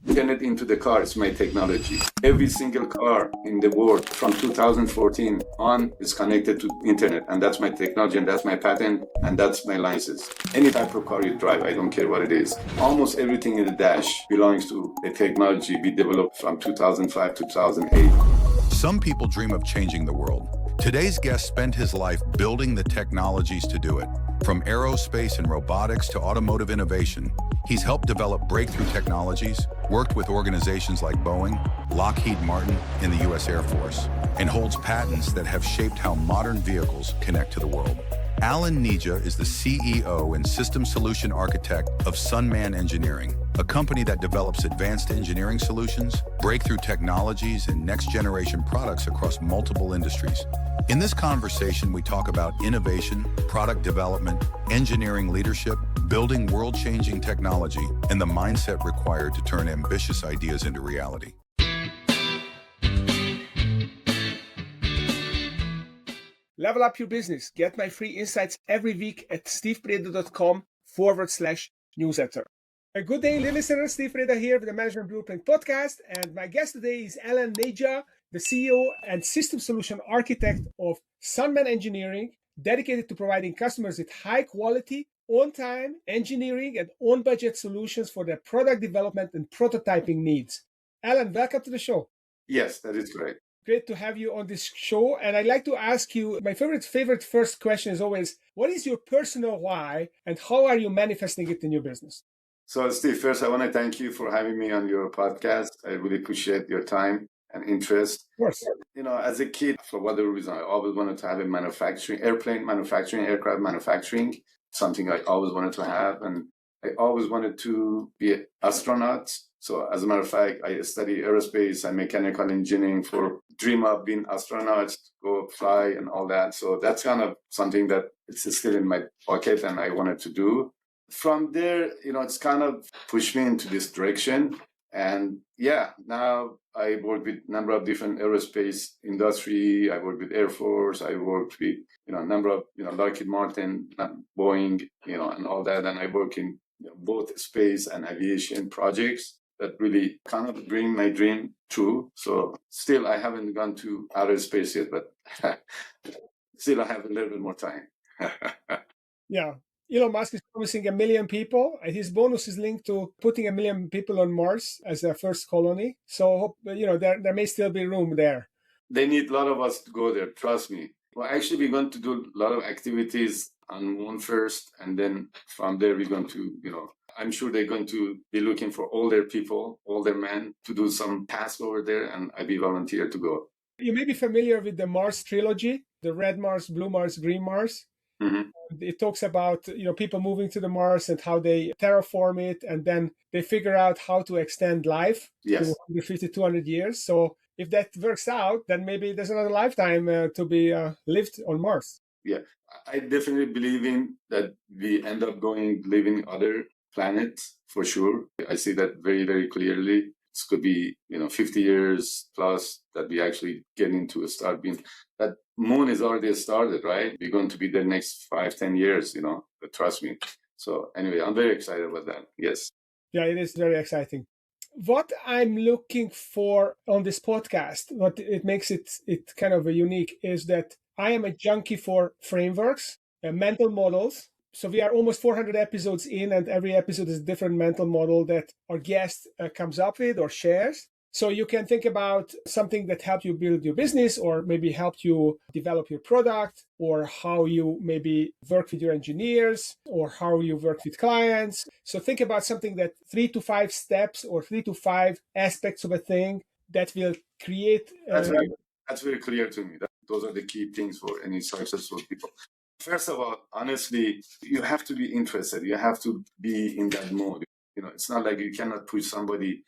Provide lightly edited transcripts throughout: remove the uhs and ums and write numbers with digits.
Internet into the car is my technology. Every single car in the world from 2014 on is connected to internet, and that's my technology, and that's my patent, and that's my license. Any type of car you drive, I don't care what it is. Almost everything in the dash belongs to a technology we developed from 2005 to 2008. Some people dream of changing the world. Today's guest spent his life building the technologies to do it. From aerospace and robotics to automotive innovation, he's helped develop breakthrough technologies, worked with organizations like Boeing, Lockheed Martin, in the U.S. Air Force, and holds patents that have shaped how modern vehicles connect to the world. Nejah is the CEO and System Solution Architect of SunMan Engineering, a company that develops advanced engineering solutions, breakthrough technologies, and next-generation products across multiple industries. In this conversation, we talk about innovation, product development, engineering leadership, building world-changing technology, and the mindset required to turn ambitious ideas into reality. Level up your business. Get my free insights every week at stevebreda.com/newsletter. A good day, listener. Steve Breda here with the Management Blueprint podcast. And my guest today is Nejah, the CEO and System Solution Architect of SunMan Engineering, dedicated to providing customers with high quality, on-time engineering and on-budget solutions for their product development and prototyping needs. Welcome to the show. Yes, that is great. Great to have you on this show. And I'd like to ask you, my favorite first question is always, what is your personal why and how are you manifesting it in your business? So, Steve, first, I want to thank you for having me on your podcast. I really appreciate your time and interest. Of course. You know, as a kid, for whatever reason, I always wanted to have a aircraft manufacturing, something I always wanted to have. And I always wanted to be an astronaut. So as a matter of fact, I studied aerospace and mechanical engineering for dream of being astronauts, go fly and all that. So that's kind of something that it's still in my pocket and I wanted to do. From there, you know, it's kind of pushed me into this direction. And yeah, now I work with a number of different aerospace industry. I work with Air Force. I worked with, a number of, Lockheed Martin, Boeing, and all that. And I work in both space and aviation projects that really kind of bring my dream true. So still, I haven't gone to outer space yet, but still I have a little bit more time. Yeah. Elon Musk is promising 1 million people. His bonus is linked to putting 1 million people on Mars as their first colony. So, there may still be room there. They need a lot of us to go there, trust me. Well, actually, we're going to do a lot of activities on Moon first, and then from there, we're going to, I'm sure they're going to be looking for older people, older men, to do some tasks over there, and I'd be volunteer to go. You may be familiar with the Mars trilogy, the red Mars, blue Mars, green Mars. Mm-hmm. It talks about, people moving to the Mars and how they terraform it, and then they figure out how to extend life to 150, 200 years. So if that works out, then maybe there's another lifetime to be lived on Mars. Yeah, I definitely believe in that we end up living other planets for sure. I see that very, very clearly. This could be, 50 years plus that we actually get into a start being that moon is already started, right? We're going to be there next 5-10 years, trust me. So anyway, I'm very excited about that. Yes. Yeah, it is very exciting. What I'm looking for on this podcast, what it makes it kind of unique, is that I am a junkie for frameworks and mental models. So we are almost 400 episodes in, and every episode is a different mental model that our guest comes up with or shares. So you can think about something that helped you build your business, or maybe helped you develop your product, or how you maybe work with your engineers, or how you work with clients. So think about something that 3 to 5 steps or 3 to 5 aspects of a thing that will create. That's right. That's very clear to me. Those are the key things for any successful people. First of all, honestly, you have to be interested. You have to be in that mode. It's not like you cannot push somebody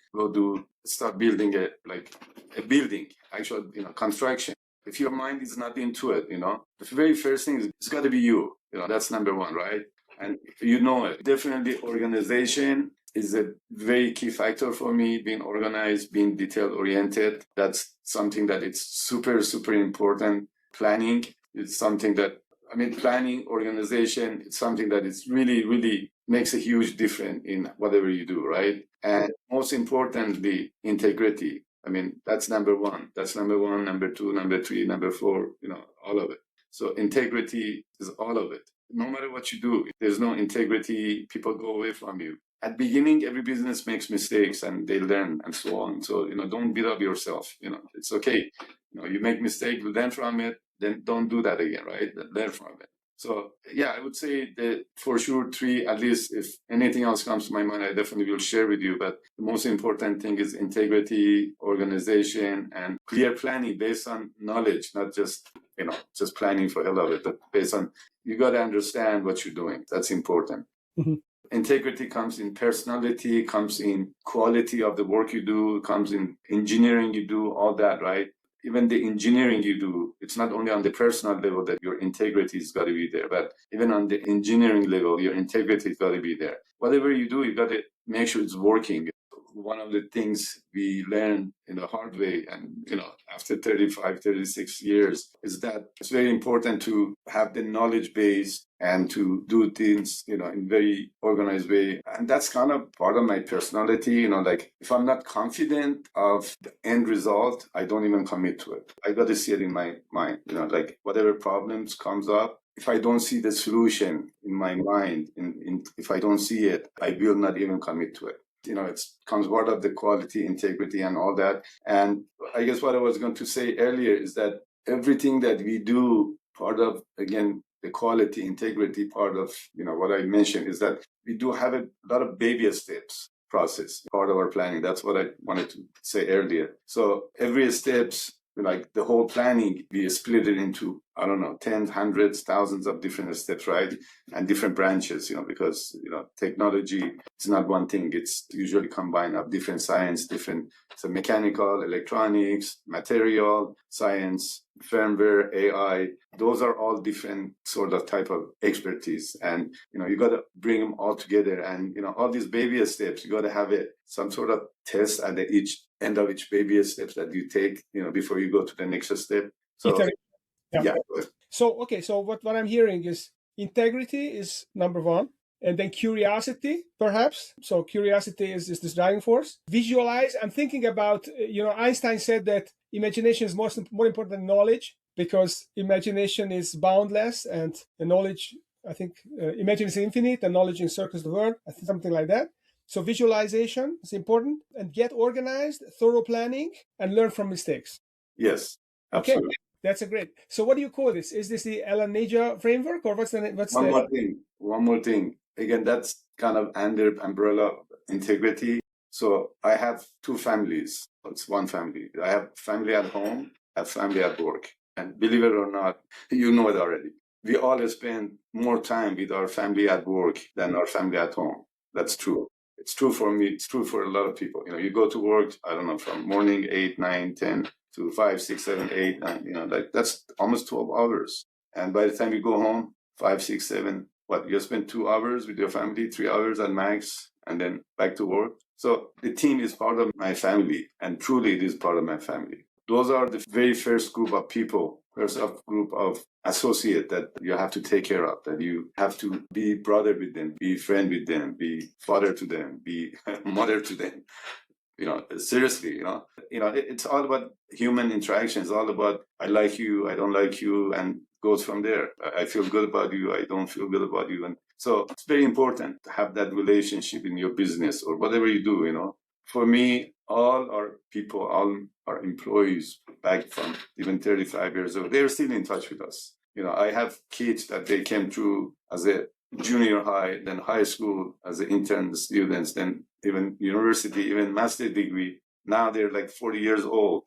start building a building, actual, construction. If your mind is not into it, the very first thing is it's got to be you. That's number one, right? And it. Definitely organization is a very key factor for me, being organized, being detail oriented. That's something that it's super, super important. Planning is something that, planning, organization, it's something that is really, really makes a huge difference in whatever you do, right? And most importantly, integrity. I mean, that's number one. That's number one, number two, number three, number four, all of it. So integrity is all of it. No matter what you do, if there's no integrity, people go away from you. At the beginning, every business makes mistakes and they learn and so on. So, don't beat up yourself. It's okay. You make mistakes, learn from it, then don't do that again, right? Learn from it. So, yeah, I would say that for sure, three, at least if anything else comes to my mind, I definitely will share with you. But the most important thing is integrity, organization, and clear planning based on knowledge, not just, just planning for hell of it, but based on, you got to understand what you're doing. That's important. Mm-hmm. Integrity comes in personality, comes in quality of the work you do, comes in engineering you do, all that, right? Even the engineering you do, it's not only on the personal level that your integrity has got to be there, but even on the engineering level, your integrity has got to be there. Whatever you do, you got to make sure it's working. One of the things we learned in a hard way, and after 35, 36 years, is that it's very important to have the knowledge base and to do things, in very organized way. And that's kind of part of my personality, like if I'm not confident of the end result, I don't even commit to it. I got to see it in my mind, like whatever problems comes up, if I don't see the solution in my mind, if I don't see it, I will not even commit to it. It comes part of the quality, integrity, and all that. And I guess what I was going to say earlier is that everything that we do, part of, again, the quality, integrity part of, what I mentioned is that we do have a lot of baby steps process, part of our planning. That's what I wanted to say earlier. So every steps, like the whole planning, we split it into, I don't know, tens, hundreds, thousands of different steps, right? And different branches, because, technology is not one thing. It's usually combined of different science, so mechanical, electronics, material, science, firmware, AI. Those are all different sort of type of expertise. And, you got to bring them all together. And, all these baby steps, you got to have some sort of test at the end of each baby steps that you take, before you go to the next step. So, yeah. So, okay. So what I'm hearing is integrity is number one, and then curiosity, perhaps. So curiosity is this driving force. Visualize. I'm thinking about, Einstein said that imagination is more important than knowledge, because imagination is boundless and the knowledge, I think, imagination is infinite and knowledge encircles the world. I think something like that. So visualization is important, and get organized, thorough planning, and learn from mistakes. Yes, absolutely. Okay, that's a great. So what do you call this? Is this the Nejah framework, or what's One more thing. Again, that's kind of under umbrella integrity. So I have two families. It's one family. I have family at home, I have family at work. And believe it or not, you know it already. We all spend more time with our family at work than our family at home. That's true. It's true for me. It's true for a lot of people. You go to work, I don't know, from morning 8, 9, 10 to 5, 6, 7, 8, 9, like that's almost 12 hours. And by the time you go home, 5, 6, 7, you spend 2 hours with your family, 3 hours at max, and then back to work. So the team is part of my family, and truly it is part of my family. Those are the very first group of people, first group of associate that you have to take care of, that you have to be brother with them, be friend with them, be father to them, be mother to them. Seriously, it's all about human interaction. It's all about, I like you, I don't like you, and goes from there. I feel good about you, I don't feel good about you. And so it's very important to have that relationship in your business or whatever you do, For me, all our people, all our employees back from even 35 years old, they're still in touch with us. I have kids that they came through as a junior high, then high school as an intern students, then even university, even master degree. Now they're like 40 years old.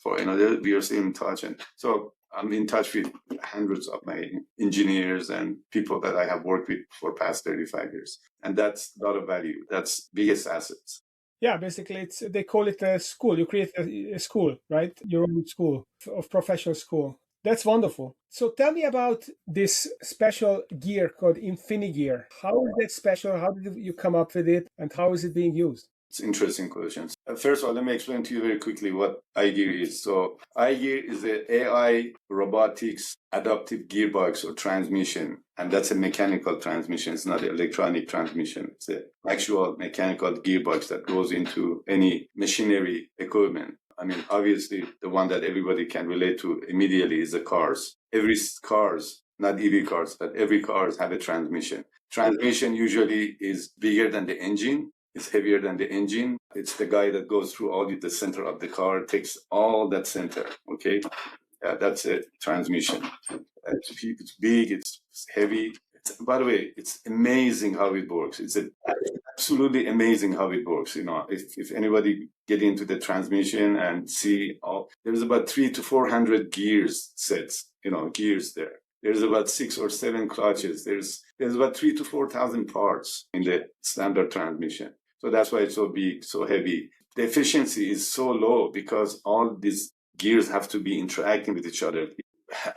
We are still in touch. And so I'm in touch with hundreds of my engineers and people that I have worked with for past 35 years. And that's a lot of value. That's biggest assets. Yeah, basically, they call it a school. You create a school, right? Your own school, of professional school. That's wonderful. So tell me about this special gear called InfiniGear. How is that special? How did you come up with it? And how is it being used? It's interesting questions. First of all, let me explain to you very quickly what iGear is. So iGear is an AI robotics adaptive gearbox or transmission, and that's a mechanical transmission. It's not an electronic transmission. It's an actual mechanical gearbox that goes into any machinery equipment. I mean, obviously, the one that everybody can relate to immediately is the cars. Every cars, not EV cars, but every cars have a transmission. Transmission usually is bigger than the engine. It's heavier than the engine. It's the guy that goes through all the center of the car, takes all that center, okay? That's a transmission. It's big, it's heavy. By the way, it's amazing how it works. It's absolutely amazing how it works. You know, if anybody get into the transmission and see there's about 300 to 400 gears sets, gears there. There's about 6 or 7 clutches. There's about 3,000 to 4,000 parts in the standard transmission. So that's why it's so big, so heavy. The efficiency is so low because all these gears have to be interacting with each other.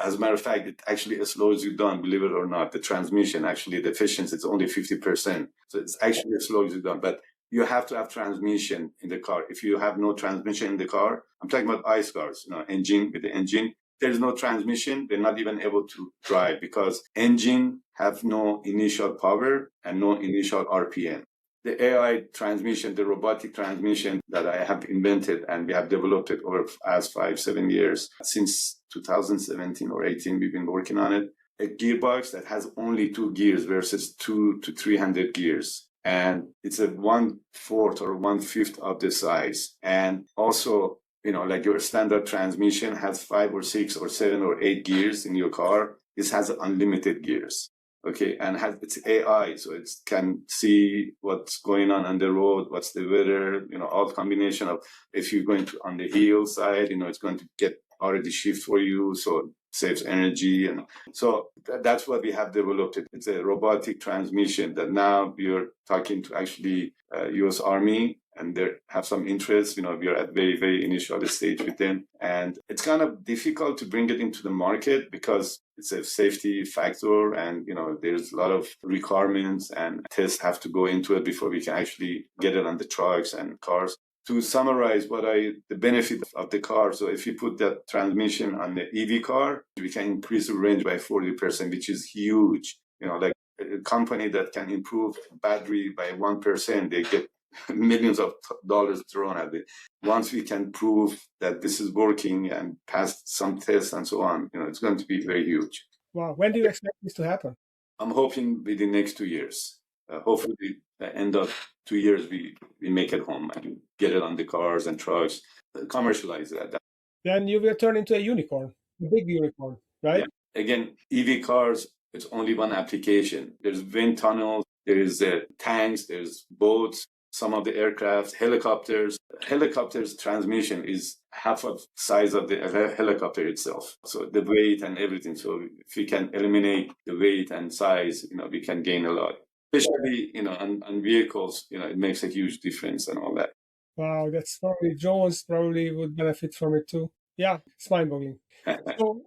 As a matter of fact, it actually slows you down, believe it or not. The transmission, actually, the efficiency is only 50%. So it's actually slows you down. But you have to have transmission in the car. If you have no transmission in the car, I'm talking about ICE cars, engine with the engine. There's no transmission. They're not even able to drive because engine have no initial power and no initial RPM. The AI transmission, the robotic transmission that I have invented and we have developed it over the past 5-7 years, since 2017 or 18, we've been working on it. A gearbox that has only 2 gears versus 200 to 300 gears. And it's a 1/4 or 1/5 of the size. And also, like your standard transmission has 5 or 6 or 7 or 8 gears in your car. This has unlimited gears. Okay, and it's AI, so it can see what's going on the road, what's the weather, all combination of if you're going to on the hill side, it's going to get already shift for you, so it saves energy. And so that's what we have developed. It's a robotic transmission that now we're talking to actually U.S. Army, and they have some interest. We are at very, very initial stage with them. And it's kind of difficult to bring it into the market because it's a safety factor and, there's a lot of requirements and tests have to go into it before we can actually get it on the trucks and cars. To summarize the benefit of the car, so if you put that transmission on the EV car, we can increase the range by 40%, which is huge. Like a company that can improve battery by 1%, they get millions of dollars thrown at it. Once we can prove that this is working and pass some tests and so on, it's going to be very huge. Wow. When do you expect this to happen? I'm hoping within the next 2 years. Hopefully, at the end of 2 years, we make it home and get it on the cars and trucks, commercialize it. Then you will turn into a unicorn, a big unicorn, right? Yeah. Again, EV cars, it's only one application. There's wind tunnels, there's tanks, there's boats, some of the aircraft, helicopters. Helicopters transmission is half of size of the helicopter itself. So the weight and everything. So if we can eliminate the weight and size, we can gain a lot. Especially, on vehicles, it makes a huge difference and all that. Wow, that's probably drones probably would benefit from it too. Yeah, it's mind-boggling. So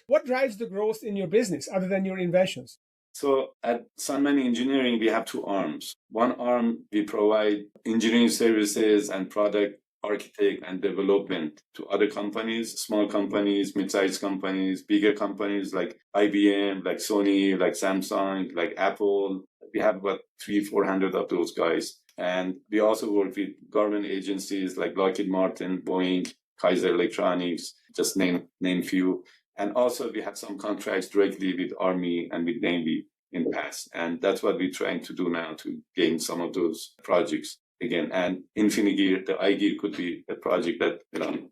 what drives the growth in your business other than your inventions? So at SunMan Engineering, we have 2 arms. One arm, we provide engineering services and product architect and development to other companies, small companies, mid-sized companies, bigger companies like IBM, like Sony, like Samsung, like Apple. We have about 300-400 of those guys. And we also work with government agencies like Lockheed Martin, Boeing, Kaiser Electronics, just name few. And also we have some contracts directly with Army and with Navy in the past. And that's what we're trying to do now to gain some of those projects again. And InfiniGear, the iGear could be a project that,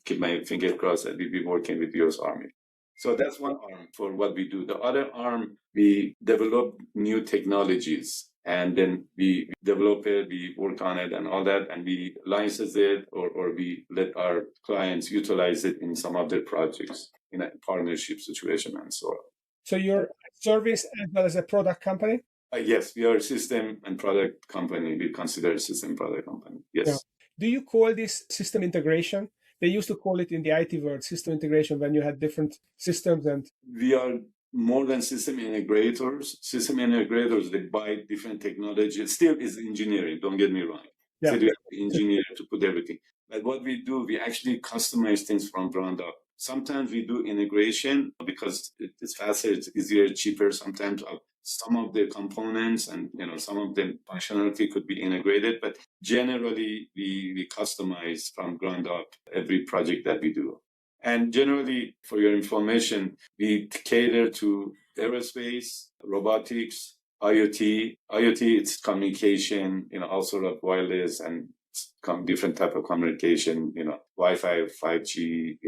keep my finger crossed that we'll be working with US Army. So that's one arm for what we do. The other arm, we develop new technologies and then we develop it, we work on it and all that, and we license it or we let our clients utilize it in some of their projects in a partnership situation and so on. So you're a service as well as a product company? Yes, we are a system and product company. We consider a system product company. Yes. Yeah. Do you call this system integration? They used to call it in the IT world system integration when you had different systems and... We are more than system integrators. System integrators, they buy different technologies. Still is engineering, don't get me wrong. Yeah. So you have engineer to put everything. But what we do, we actually customize things from ground up. Sometimes we do integration because it's faster, it's easier, cheaper. Sometimes some of the components and some of the functionality could be integrated, but generally we customize from ground up every project that we do. And generally, for your information, we cater to aerospace, robotics, IoT. IoT, it's communication, all sort of wireless and different type of communication, Wi-Fi, 5G,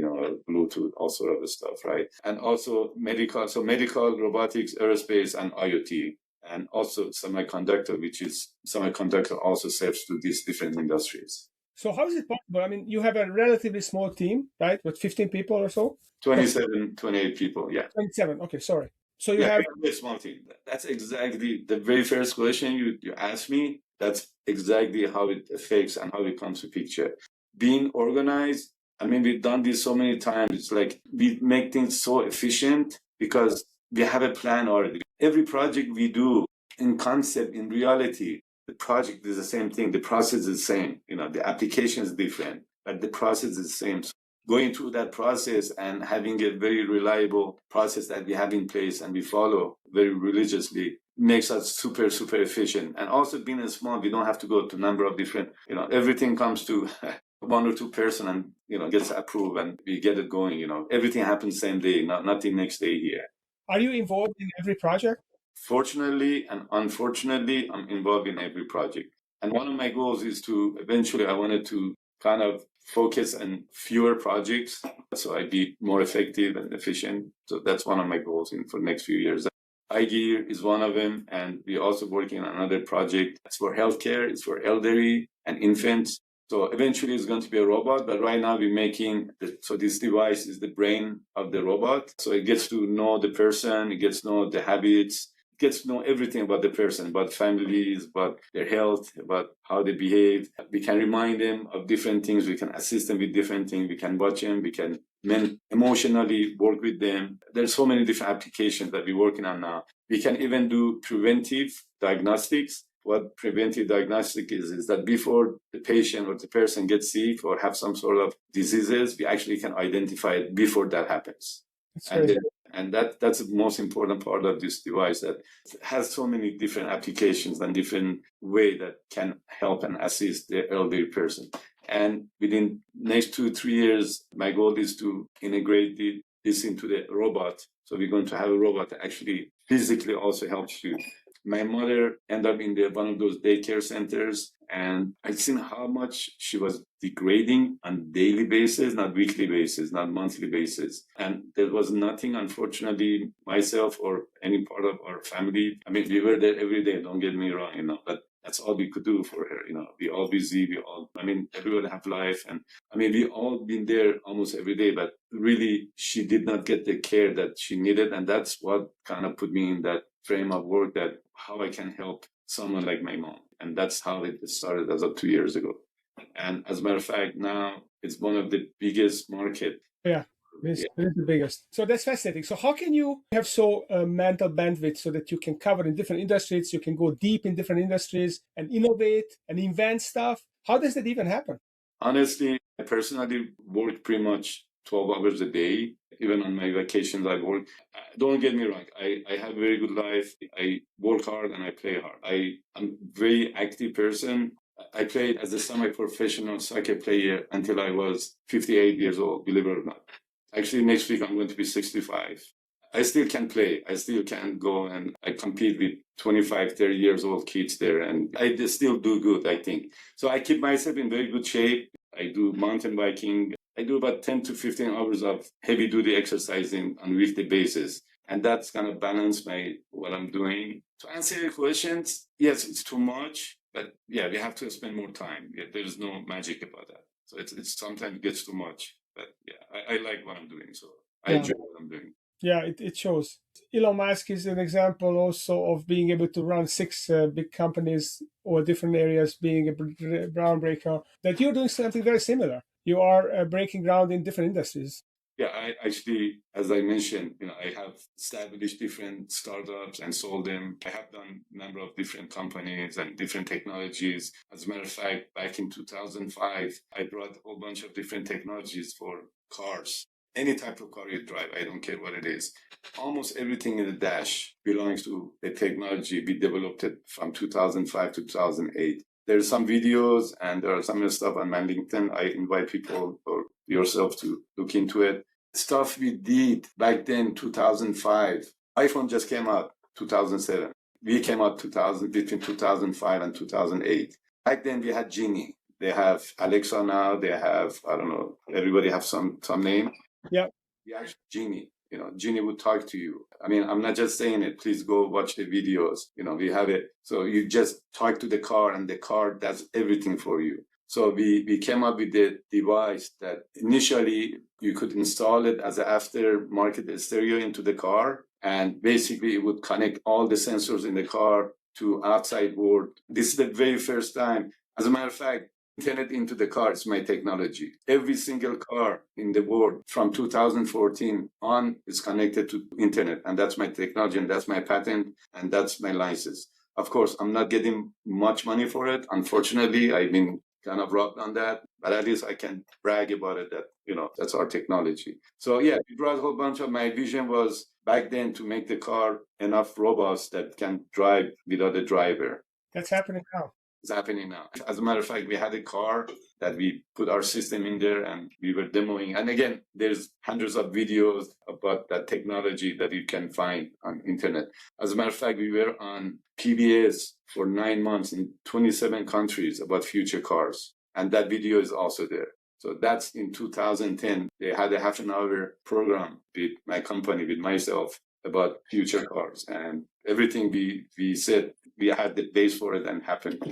Bluetooth, all sort of stuff, right? And also medical, so medical, robotics, aerospace, and IoT. And also semiconductor, which is semiconductor also serves to these different industries. So how is it possible? I mean, you have a relatively small team, right? With 15 people or so? 27, 28 people, yeah. 27, okay, sorry. So you have a small team. That's exactly the very first question you asked me. That's exactly how it affects and how it comes to picture. Being organized, I mean, we've done this so many times. It's like we make things so efficient because we have a plan already. Every project we do in concept, in reality, the project is the same thing. The process is the same. The application is different, but the process is the same. So going through that process and having a very reliable process that we have in place and we follow very religiously makes us super, super efficient. And also being small, we don't have to go to a number of different, everything comes to one or two person and, gets approved and we get it going, everything happens same day, not the next day here. Are you involved in every project? Fortunately and unfortunately, I'm involved in every project. And one of my goals is to eventually, I wanted to kind of focus on fewer projects so I'd be more effective and efficient. So that's one of my goals for the next few years. InfiniGear is one of them, and we're also working on another project. It's for healthcare, it's for elderly and infants. So eventually it's going to be a robot, but right now we're making, so this device is the brain of the robot. So it gets to know the person, it gets to know the habits, gets to know everything about the person, about families, about their health, about how they behave. We can remind them of different things. We can assist them with different things. We can watch them. We can emotionally work with them. There's so many different applications that we're working on now. We can even do preventive diagnostics. What preventive diagnostic is that before the patient or the person gets sick or have some sort of diseases, we actually can identify it before that happens. And that's the most important part of this device, that has so many different applications and different way that can help and assist the elderly person. And within next 2-3 years, my goal is to integrate this into the robot. So we're going to have a robot that actually physically also helps you. My mother ended up in one of those daycare centers, and I've seen how much she was degrading on daily basis, not weekly basis, not monthly basis. And there was nothing, unfortunately, myself or any part of our family. I mean, we were there every day, don't get me wrong, but that's all we could do for her. We all busy, everyone have life. And we all been there almost every day, but really she did not get the care that she needed. And that's what kind of put me in that frame of work, that how I can help someone like my mom. And that's how it started as of 2 years ago. And as a matter of fact, now it's one of the biggest market. Yeah. It's the biggest. So that's fascinating. So how can you have so mental bandwidth so that you can cover in different industries, you can go deep in different industries and innovate and invent stuff? How does that even happen? Honestly, I personally work pretty much 12 hours a day. Even on my vacations, I work. Don't get me wrong. I have a very good life. I work hard and I play hard. I'm a very active person. I played as a semi-professional soccer player until I was 58 years old, believe it or not. Actually, next week, I'm going to be 65. I still can play. I still can go and I compete with 25, 30 years old kids there. And I still do good, I think. So I keep myself in very good shape. I do mountain biking. I do about 10 to 15 hours of heavy duty exercising on a weekly basis. And that's kind of balance what I'm doing. To answer your questions, yes, it's too much. But yeah, we have to spend more time. There is no magic about that. So it's sometimes it gets too much. But yeah, I like what I'm doing. So I enjoy what I'm doing. Yeah, it shows. Elon Musk is an example also of being able to run 6 big companies or different areas, being a groundbreaker. That you're doing something very similar. You are breaking ground in different industries. Yeah, I actually, as I mentioned, I have established different startups and sold them. I have done a number of different companies and different technologies. As a matter of fact, back in 2005, I brought a whole bunch of different technologies for cars. Any type of car you drive, I don't care what it is. Almost everything in the dash belongs to the technology we developed it from 2005 to 2008. There's some videos and there are some stuff on my LinkedIn. I invite people or yourself to look into it. Stuff we did back then, 2005. iPhone just came out 2007. We came out between 2005 and 2008. Back then we had Genie. They have Alexa now. They have, I don't know, everybody have some name. Yeah. We actually Genie. Genie would talk to you. I mean, I'm not just saying it. Please go watch the videos. We have it. So you just talk to the car and the car does everything for you. So we came up with the device that initially you could install it as an aftermarket stereo into the car. And basically it would connect all the sensors in the car to outside world. This is the very first time. As a matter of fact, Internet into the car is my technology. Every single car in the world from 2014 on is connected to Internet. And that's my technology and that's my patent and that's my license. Of course, I'm not getting much money for it. Unfortunately, I've been kind of robbed on that, but at least I can brag about it that, that's our technology. So yeah, we brought a whole bunch of my vision was back then to make the car enough robust that can drive without a driver. That's happening now. It's happening now. As a matter of fact, we had a car that we put our system in there and we were demoing. And again, there's hundreds of videos about that technology that you can find on internet. As a matter of fact, we were on PBS for 9 months in 27 countries about future cars. And that video is also there. So that's in 2010. They had a half an hour program with my company, with myself, about future cars. And everything we said, we had the base for it and happened.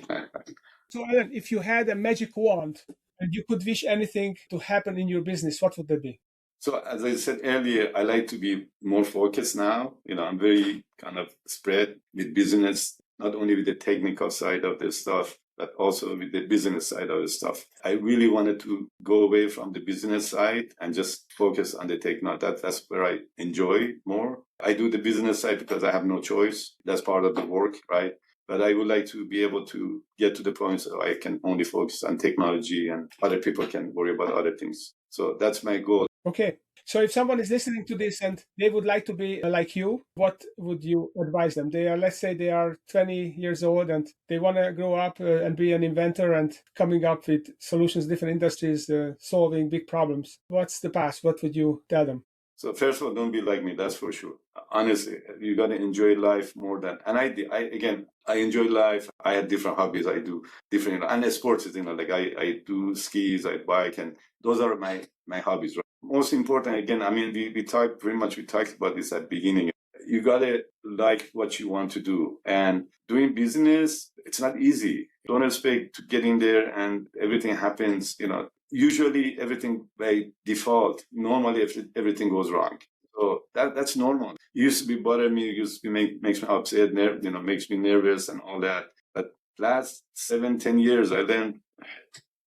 So Alan, if you had a magic wand and you could wish anything to happen in your business, what would that be? So as I said earlier, I like to be more focused now. I'm very kind of spread with business, not only with the technical side of the stuff, but also with the business side of the stuff. I really wanted to go away from the business side and just focus on the technology. That's where I enjoy more. I do the business side because I have no choice. That's part of the work, right? But I would like to be able to get to the point so I can only focus on technology and other people can worry about other things. So that's my goal. Okay. So if someone is listening to this and they would like to be like you, what would you advise them? Let's say they are 20 years old and they want to grow up and be an inventor and coming up with solutions, different industries, solving big problems. What's the path? What would you tell them? So first of all, don't be like me. That's for sure. Honestly, you got to enjoy life more than, and I enjoy life. I have different hobbies. I do different, and sports is, like I do skis, I bike, and those are my hobbies, right? Most important, again, I mean, we talked about this at the beginning. You got to like what you want to do. And doing business, it's not easy. Don't expect to get in there and everything happens, usually everything by default, normally everything goes wrong. So that's normal. It used to be bother me, used to be makes me upset, makes me nervous and all that. But last 7-10 years, I learned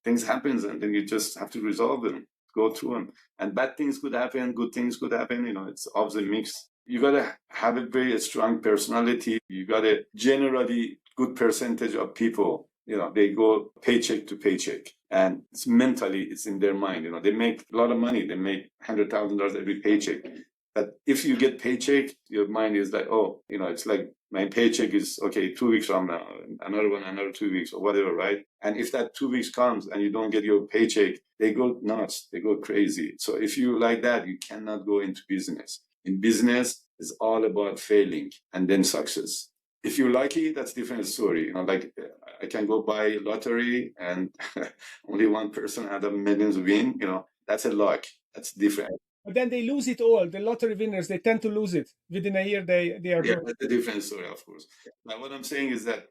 things happens and then you just have to resolve them, go through them. And bad things could happen, good things could happen, it's always a mix. You got to have a very strong personality. You got a generally good percentage of people, they go paycheck to paycheck. And it's mentally, it's in their mind. They make a lot of money. They make $100,000 every paycheck. But if you get paycheck, your mind is like, oh, it's like my paycheck is, okay, 2 weeks from now, another one, another 2 weeks or whatever, right? And if that 2 weeks comes and you don't get your paycheck, they go nuts, they go crazy. So if you like that, you cannot go into business. In business, it's all about failing and then success. If you're lucky, that's a different story. Like I can go buy lottery and only one person out of millions win, that's a luck. That's different. But then they lose it all. The lottery winners, they tend to lose it. Within a year, they are broke. That's a different story, of course. Now, what I'm saying is that,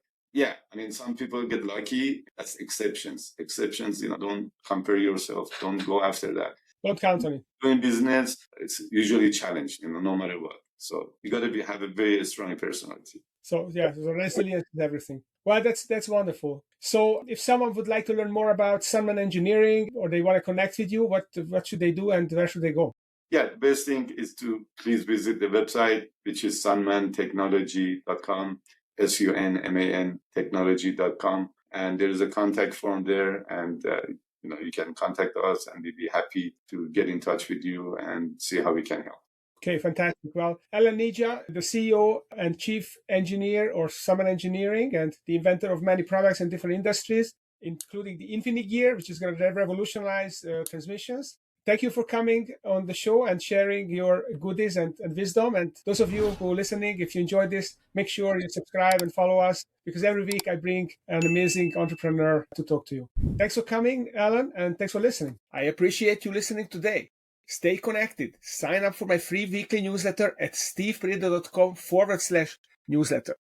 some people get lucky. That's exceptions. Exceptions, don't compare yourself. Don't go after that. Don't count on it. Doing business, it's usually challenged, no matter what. So you got to have a very strong personality. So resilience is everything. Well, that's wonderful. So if someone would like to learn more about SunMan Engineering or they want to connect with you, what should they do and where should they go? yeah, the best thing is to please visit the website, which is sunmantechnology.com, SUNMAN technology.com. And there is a contact form there, and you can contact us, and we'd be happy to get in touch with you and see how we can help. Okay, fantastic. Well, Alan Nejah, the CEO and Chief Engineer or SunMan Engineering, and the inventor of many products in different industries, including the InfiniGear, which is going to revolutionize transmissions. Thank you for coming on the show and sharing your goodies and wisdom. And those of you who are listening, if you enjoyed this, make sure you subscribe and follow us, because every week I bring an amazing entrepreneur to talk to you. Thanks for coming, Alan, and thanks for listening. I appreciate you listening today. Stay connected. Sign up for my free weekly newsletter at steveperito.com/newsletter.